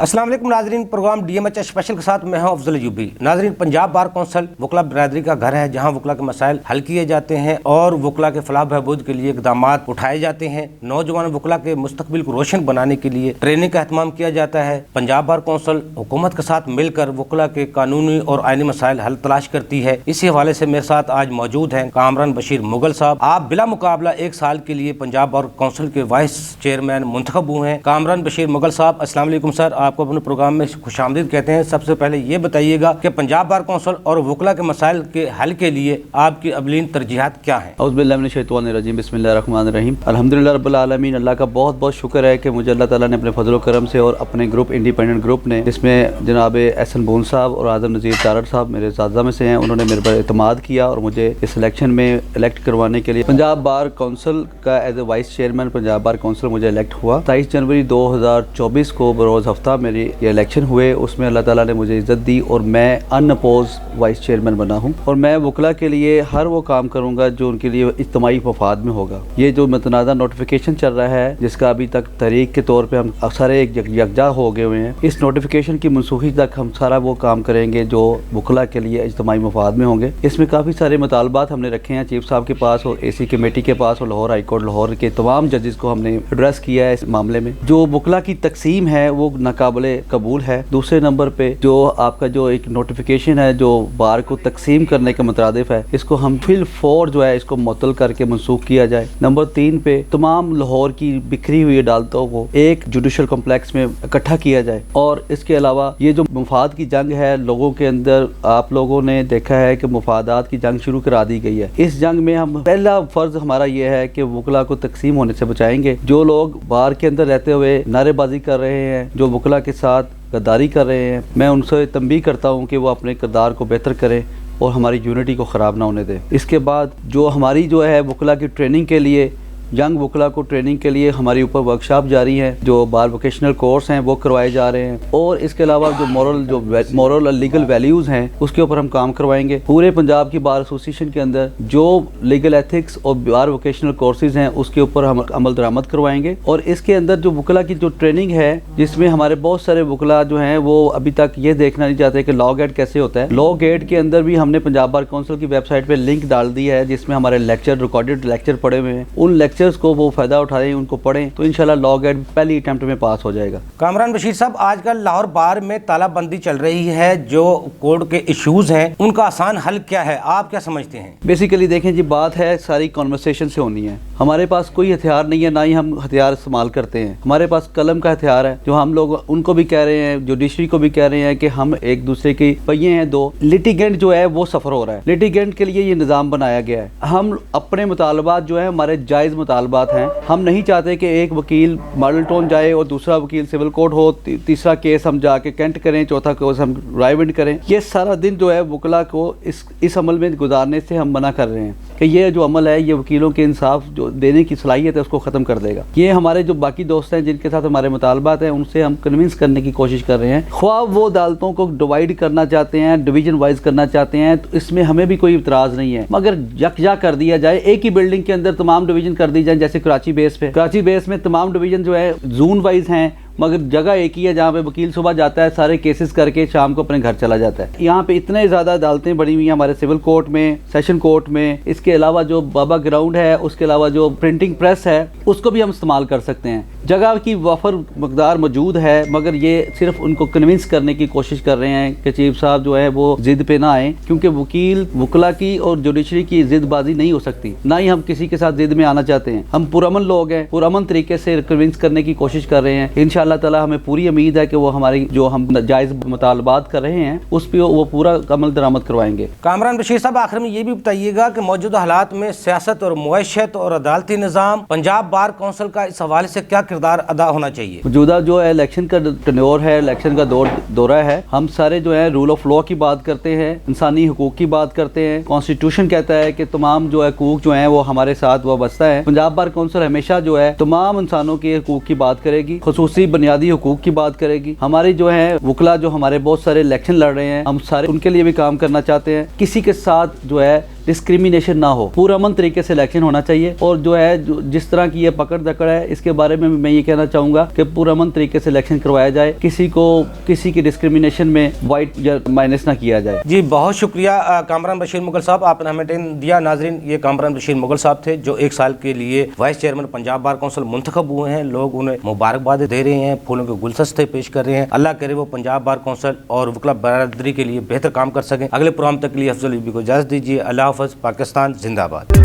अस्सलाम वालेकुम नाजरीन, प्रोग्राम DMH स्पेशल के साथ मैं हूं अफजल अयूबी। नाजरीन, पंजाब बार कौंसिल वकला बिरादरी का घर है जहां वकला के मसाइल हल किए जाते हैं और वकला के फलाह बहबूद के लिए इकदाम उठाए जाते हैं। नौजवान वकला के मुस्तकबिल को रोशन बनाने के लिए ट्रेनिंग का एहतमाम किया जाता है। पंजाब बार कौंसिल हुकूमत के साथ मिलकर वकला के कानूनी और आइनी मसाइल हल तलाश करती है। इसी हवाले से मेरे साथ आज मौजूद हैं कामरान बशीर मुगल साहब। आप बिला मुकाबला 1 साल के लिए पंजाब बार कौंसिल के वाइस चेयरमैन मुंतखब हुए हैं। कामरान बशीर मुगल साहब, अस्सलाम वालेकुम सर, आपको अपने प्रोग्राम में खुशामदीद कहते हैं। सबसे पहले ये बताइएगा कि पंजाब बार कौंसिल और वकला के मसाइल के हल के लिए आपकी अवलीन तरजीहात क्या हैं? औज़ुबिल्लाहिमिनश्शैतानिर्रजीम, बिस्मिल्लाहिर्रहमानिर्रहीम, अल्हम्दुलिल्लाह रब्बिल आलमीन। अल्लाह का बहुत बहुत शुक्र है कि मुझे अल्लाह ताला ने अपने फजल करम से और अपने ग्रुप इंडिपेंडेंट ग्रुप ने, जिसमें जनाब एहसन बोन साहब और आज़म नज़ीर तारड़ साहब मेरे साथी में से हैं, उन्होंने मेरे पर एतमाद किया और मुझे इस इलेक्शन में इलेक्ट करवाने के लिए पंजाब बार कौंसिल का as a vice chairman Punjab bar council मुझे इलेक्ट हुआ। 23 जनवरी 2024 को बरोज़ हफ्ता मेरी ये इलेक्शन हुए। उसमें अल्लाह ताला ने मुझे इज़्ज़त दी और मैं अनअपोज वाइस चेयरमैन बना हूँ और मैं वकला के लिए हर वो काम करूँगा जो उनके लिए इज्तिमाई मफाद में होगा। ये जो मतनाज़ा नोटिफिकेशन चल रहा है जिसका अभी तक तहरीक के तौर पे हम सारे यकजा हो गए हुए हैं, इस नोटिफिकेशन की मनसूखी तक हम सारा वो काम करेंगे जो वकला के लिए इज्तिमाई मफाद में होंगे। इसमें काफ़ी सारे मुतालबात हमने रखे हैं चीफ साहब के पास और AC कमेटी के पास और लाहौर हाई कोर्ट लाहौर के तमाम जजेस को हमने एड्रेस किया है इस मामले में। जो वकला की तकसीम है वो नाकाबिले कबूल है। दूसरे नंबर पे जो आपका जो एक नोटिफिकेशन है जो बार को तकसीम करने के मुताबिक है, इसको हम फिल फोर जो है इसको मुअत्तल करके मनसूख किया जाए। नंबर 3 पे तमाम लाहौर की बिखरी हुई अदालतों को एक जुडिशल कॉम्प्लेक्स में इकट्ठा किया जाए। और इसके अलावा ये जो मुफाद की जंग है लोगों के अंदर, आप लोगों ने देखा है कि मुफादात की जंग शुरू करा दी गई है। इस जंग में हम पहला फर्ज हमारा ये है कि वकला को तकसीम होने से बचाएंगे। जो लोग बार के अंदर रहते हुए नारेबाजी कर रहे हैं, जो वकला के साथ गद्दारी कर रहे हैं, मैं उनसे तंबीह करता हूँ कि वो अपने किरदार को बेहतर करें और हमारी यूनिटी को ख़राब ना होने दें। इसके बाद जो हमारी जो है वकला की ट्रेनिंग के लिए, यंग वकला को ट्रेनिंग के लिए हमारी ऊपर वर्कशॉप जारी है, जो बार वोकेशनल कोर्स हैं वो करवाए जा रहे हैं। और इसके अलावा जो मॉरल और लीगल वैल्यूज़ हैं उसके ऊपर हम काम करवाएंगे। पूरे पंजाब की बार एसोसिएशन के अंदर जो लीगल एथिक्स और बार वोकेशनल कोर्सेज हैं उसके ऊपर हम अमल दरामद करवाएंगे। और इसके अंदर जो वकला की जो ट्रेनिंग है, जिसमें हमारे बहुत सारे वकला जो हैं वो अभी तक ये देखना नहीं चाहते कि लॉ गेट कैसे होता है। लॉ गेट के अंदर भी हमने पंजाब बार कौंसिल की वेबसाइट पर लिंक डाल दिया है जिसमें हमारे लेक्चर, रिकॉर्डेड लेक्चर पड़े हुए हैं। उन लेक्चर्स को वो फायदा उठाएं, उनको पढ़ें तो इंशाल्लाह लॉ गेट पहली अटेम्प्ट में पास हो जाएगा। कामरान बशीर साहब, आजकल लाहौर बार में तालाबंदी चल रही है, जो कोर्ट के इश्यूज हैं उनका आसान हल क्या है, आप क्या समझते हैं? बेसिकली देखें जी, बात है सारी कॉन्वर्सेशन से होनी है। हमारे पास कोई हथियार नहीं है, ना ही हम हथियार इस्तेमाल करते हैं। हमारे पास कलम का हथियार है जो हम लोग उनको भी कह रहे हैं, जुडिशरी को भी कह रहे हैं कि हम एक दूसरे की पहिए हैं दो। लिटिगेंट जो है वो सफर हो रहा है, लिटिगेंट के लिए ये निज़ाम बनाया गया है। हम अपने मुतालबात जो है हमारे जायज़ मुतालबात हैं, हम नहीं चाहते कि एक वकील मॉडल टाउन जाए और दूसरा वकील सिविल कोर्ट हो, तीसरा केस हम जाके कैंट करें, चौथा केस हम रायविंड करें। ये सारा दिन जो है वकला को इस अमल में गुजारने से हम मना कर रहे हैं कि ये जो अमल है ये वकीलों के इंसाफ जो देने की सलाहियत है उसको ख़त्म कर देगा। ये हमारे जो बाकी दोस्त हैं जिनके साथ हमारे मुतालबात हैं उनसे हम कन्विंस करने की कोशिश कर रहे हैं। ख्वाह वो अदालतों को डिवाइड करना चाहते हैं, डिवीजन वाइज करना चाहते हैं, तो इसमें हमें भी कोई इतराज़ नहीं है, मगर यकजा कर दिया जाए, एक ही बिल्डिंग के अंदर तमाम डिवीजन कर दी जाए। जैसे कराची बेस में तमाम डिवीजन जो है जोन वाइज हैं, मगर जगह एक ही है जहाँ पे वकील सुबह जाता है, सारे केसेस करके शाम को अपने घर चला जाता है। यहाँ पे इतने ज़्यादा अदालतें बनी हुई हैं हमारे सिविल कोर्ट में, सेशन कोर्ट में। इसके अलावा जो बाबा ग्राउंड है, उसके अलावा जो प्रिंटिंग प्रेस है उसको भी हम इस्तेमाल कर सकते हैं। जगह की वफर मकदार मौजूद है, मगर ये सिर्फ उनको कन्विंस करने की कोशिश कर रहे हैं कि चीफ साहब जो है वो जिद पे ना आए, क्योंकि वकील वकला की और जुडिशरी की जिदबाजी नहीं हो सकती, ना ही हम किसी के साथ जिद में आना चाहते हैं। हम पुरअमन लोग हैं, पुरअमन तरीके से कन्विंस करने की कोशिश कर रहे हैं। इंशाअल्लाह ताला हमें पूरी उम्मीद है कि वो हमारी जो हम जायज़ मुतालबात कर रहे हैं उस पर वो पूरा अमल दरामद करवाएंगे। कामरान बशीर साहब, आखिर में ये भी बताइएगा कि मौजूदा हालात में सियासत और मुआशत और अदालती निज़ाम पंजाब बार कौंसिल का इस हवाले से क्या किरदार अदा होना चाहिए? मौजूदा जो है इलेक्शन का टन्योर है, इलेक्शन का दौरा है, हम सारे जो है रूल ऑफ लॉ की बात करते हैं, इंसानी हुकूक की बात करते हैं। कॉन्स्टिट्यूशन कहता है कि तमाम जो है हुकूक जो है वो हमारे साथ वाबस्ता है। पंजाब बार कौंसिल हमेशा जो है तमाम इंसानों के हुकूक की बात करेगी, खुसूसी बुनियादी हुकूक की बात करेगी। हमारी जो है वकला जो हमारे बहुत सारे इलेक्शन लड़ रहे हैं, हम सारे उनके लिए भी काम करना चाहते हैं। किसी के साथ जो है डिस्क्रिमिनेशन ना हो, पुरअमन तरीके से इलेक्शन होना चाहिए। और जो है जिस तरह की ये पकड़ दकड़ है, इसके बारे में मैं ये कहना चाहूँगा कि पुरअमन तरीके से इलेक्शन करवाया जाए, किसी की डिस्क्रिमिनेशन में वाइट या माइनस ना किया जाए। जी बहुत शुक्रिया कामरान बशीर मुगल साहब, आपने हमें टाइम दिया। नाजरीन, ये कामरान बशीर मुगल साहब थे जो 1 साल के लिए vice chairman Punjab bar council मुंतखब हुए हैं। लोग उन्हें मुबारकबाद दे रहे हैं, फूलों के गुलदस्ते पेश कर रहे हैं। अल्लाह करे वो पंजाब बार कौंसिल और वकला बरादरी के लिए बेहतर काम कर सकें। अगले प्रोग्राम तक के लिए अफजल यूबी को इजाज़त दीजिए। अल्लाह हाफ़िज़। पाकिस्तान जिंदाबाद।